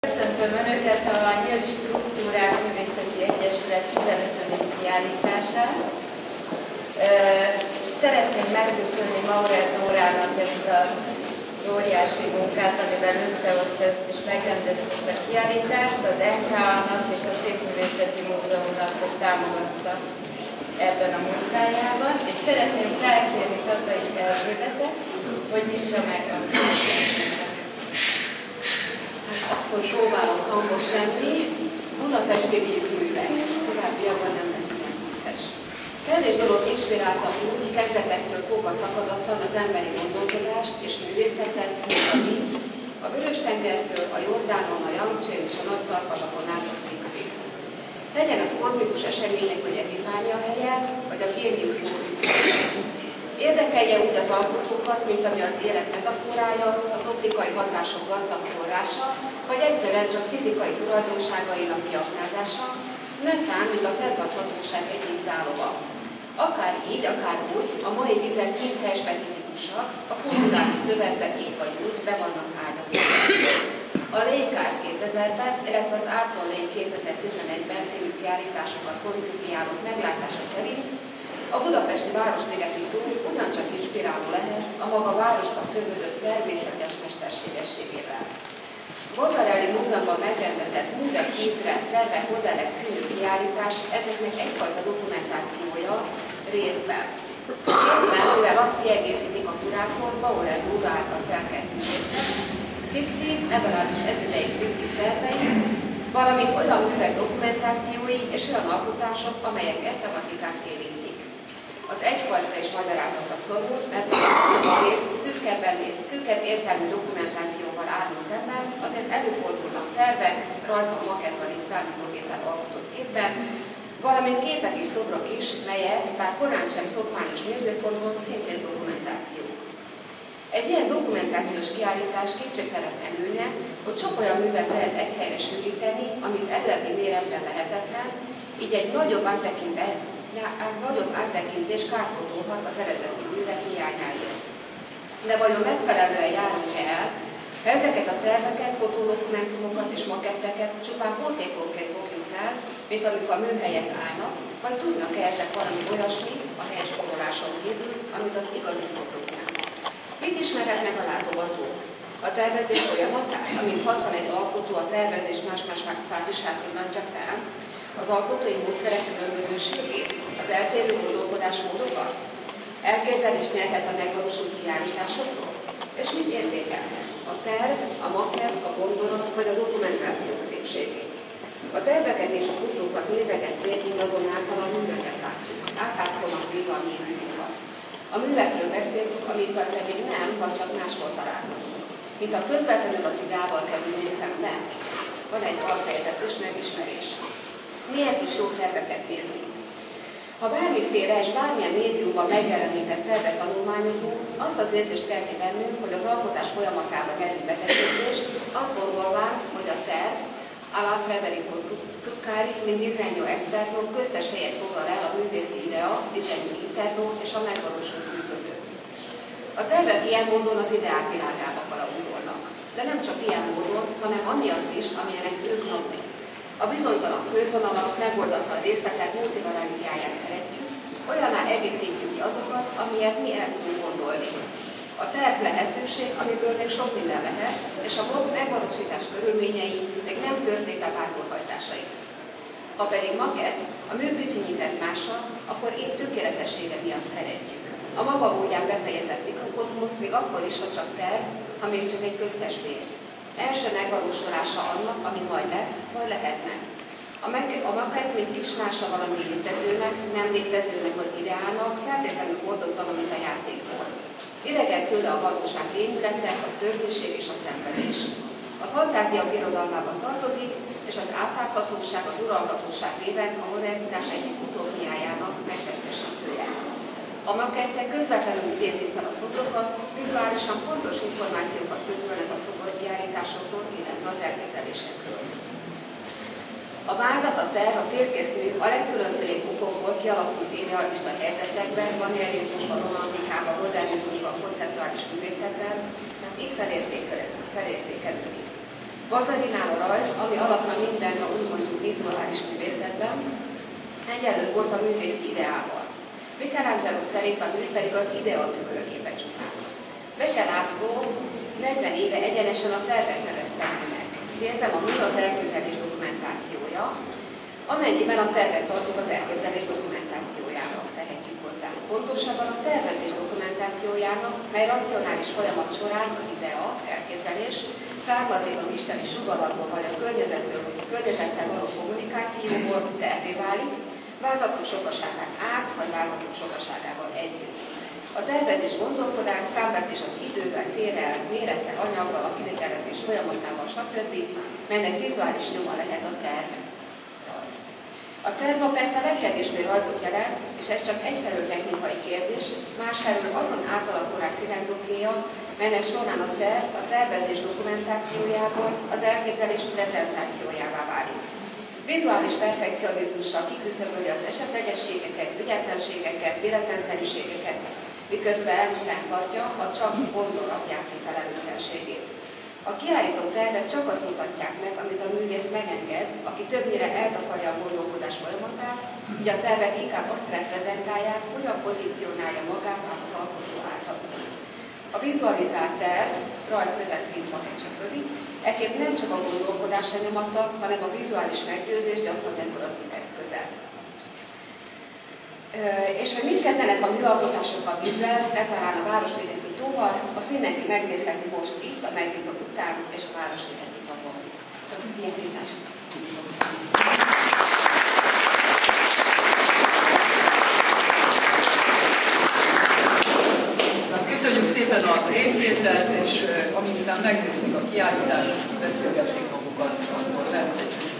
Köszöntöm Önöket a Nyílt Struktúrák Művészeti Egyesület 15. kiállításán. Szeretném megköszönni Maurer Dórának ezt az óriási munkát, amivel összehozta ezt és megrendezte ezt a kiállítást, az NK-nak és a Szépművészeti Múzeumnak, hogy támogatta ebben a munkájában, és szeretném felkérni Tatai Erzsébetet, hogy nyissa meg a Akkor próbálom hangos lenni. Budapesti vízművek. Továbbiakban nem lesz ilyen vicces. Kevés dolog inspirálta úgy, kezdetektől fogva szakadatlan az emberi gondolkodást és művészetet, mint a víz, a Vörös-tengertől, a Jordánon, a Yangtze és a nagy Karpatakon át a Styxig. Legyen az kozmikus események vagy epifánia helye, vagy a Gémius mócikus. Érdekelje úgy az alkotókat, mint ami az élet metaforája, az optikai hatások gazdag forrása, vagy egyszerűen csak fizikai tulajdonságainak kiaknázása, netán, mint a fenntarthatóság egyik záloga. Akár így, akár úgy, a mai vizek mind helyspecifikusak, a kulturális szövetben így vagy úgy be vannak áldozva. A Lake Art 2000-ben, illetve az Arton Lake 2011-ben című kiállításokat koncipiálók meglátása szerint a budapesti Városligeti tó ugyancsak inspiráló lehet a maga városba szövődött természetes mesterségességével. Bozzarelli Múzeumban megrendezett Művek vízre, tervek, modellek című kiállítás ezeknek egyfajta dokumentációja részben. Mivel azt kiegészítik a kurátor Maurer Dóra által felkelt művészet, fiktív, legalábbis ez ideig fiktív tervei, valamint olyan művek dokumentációi és olyan alkotások, amelyek e tematikát érintik. Az egyfajta és magyarázatra szorul, mert a részt szűkebb értelmű dokumentációval állunk szemben, azért előfordulnak tervek, rajzban, makettban és számítógéppel alkotott képben, valamint képek és szobrok is, melyek, bár korán sem szokványos nézőpontból, szintén dokumentációk. Egy ilyen dokumentációs kiállítás kétségtelen előnye, hogy sok olyan művet lehet egy helyre sűríteni, amit eredeti méretben lehetetlen, így egy nagyobb áttekintés kárpótolhat az eredeti művek hiányáért. De vajon megfelelően járunk el, ha ezeket a terveket, fotódokumentumokat és maketteket csupán pótlékonként fogjuk fel, mint amik a műhelyek állnak, vagy tudnak-e ezek valami olyasmi a helyes poroláson kívül, amit az igazi szobroknál? Mit ismerhet meg a látogató? A tervezés folyamatát, amint 61 alkotó a tervezés más-más fázisát villantja fel, az alkotói módszerek különbözőségét, az eltérő gondolkodásmódokat, elképzelést nyerhet a megvalósult kiállításokról, és mit értékelhet? A terv, a makett, a gondolat vagy a dokumentáció szépségét. A terveket és a futókat nézegetve mindazonáltal a műveket látjuk, átlátszónak véve a művünkat. A művekről beszélünk, amikkel pedig nem, vagy csak máskor találkozunk. Mint a közvetlenül az ideával kerülnénk szembe. Van egy alfejezet és megismerés. Miért is jó terveket nézni? Ha bármiféle és bármilyen médiumban megjelenített tervet tanulmányozunk, azt az érzést kelti bennünk, hogy az alkotás folyamatába kerül betekintést, azt gondolván, hogy a terv, Alá Federico Zuccari, mint Disegno Esterno köztes helyet foglal el a művészi idea, Disegno Interno és a megvalósult mű között. A tervek ilyen módon az ideák világába kalauzolnak. De nem csak ilyen módon, hanem amiatt is, amilyenek ők maguk. A bizonytalan körvonalak, megoldatlan részletek multivalenciáját szeretjük, olyanná egészítjük ki azokat, amilyet mi el tudunk gondolni. A terv lehetőség, amiből még sok minden lehet, és a megvalósítás körülményei még nem törték le bátorhajtásait. Ha pedig makett, a mű kicsinyített mása, akkor épp tökéletessége miatt szeretjük. A maga módján befejezett mikrokozmosz még akkor is, ha csak terv, ha még csak egy köztes lény. Első megvalósulása annak, ami majd lesz, vagy lehetne. A makett, mint kismása valami létezőnek, nem létezőnek vagy ideálnak, feltétlenül hordoz valamit a játékból. Idegen tőle a valóság rémületek, a szörnyűség és a szenvedés. A fantázia birodalmában tartozik, és az átláthatóság, az uralhatóság réven a modernitás egyik utópiájának megtestesítője. A makettek közvetlenül idézik fel a szobrokat, vizuálisan pontos információkat közölnek a szoborkiállításokról, illetve az elképzelésekről. A vázat, a terv, a félkész mű a legkülönfélébb okokból kialakult idealista helyzetekben, manierizmusban, romantikában, modernizmusban, konceptuális művészetben, itt felértékelődik. Vazarinál a rajz, ami alapra minden, a úgy mondjuk vizuális művészetben, egyenlő volt a művész ideával. Michelangelo szerint a mű pedig az idea tükörképe csupán. Beke László 40 éve egyenesen a tervet nevezte műnek. Nézem, a mű az elképzelés dokumentációja, amennyiben a tervet tartjuk az elképzelés dokumentációjának, tehetjük hozzá. Pontosabban a tervezés dokumentációjának, mely racionális folyamat során az idea, elképzelés, származik az isteni sugallatból vagy a környezettel való kommunikációból, tervé válik, vázatok sokaságán át, vagy vázatok sokaságával együtt. A tervezés gondolkodás, számvetés az idővel, térrel, mérettel, anyaggal, a kivitelezés folyamatával, stb., melynek vizuális nyoma lehet a tervrajz. A terv persze a legkevésbé rajzot jelent, és ez csak egyfelől technikai kérdés, másfelől azon átalakulás színegdokéja, melynek során a terv a tervezés dokumentációjából az elképzelés prezentációjává válik. Vizuális perfekcionizmussal kiküszöböli az esetlegességeket, ügyetlenségeket, véletlenszerűségeket, miközben fenntartja a csak gondolat játszik felelőtlenségét. A kiállító tervek csak azt mutatják meg, amit a művész megenged, aki többnyire eltakarja a gondolkodás folyamatát, így a tervek inkább azt reprezentálják, hogyan pozícionálja magát az alkotó által. A vizualizált terv, rajzszövet, printmakett, stb. Ekképp nem csak a gondolkodás lenyomata, hanem a vizuális meggyőzés gyakran dekoratív eszköze. És hogy mit kezdenek a műalkotásokkal vízzel, talán a Városligeti tóval, azt mindenki megnézheti most itt, a megnyitók után és a Városligeti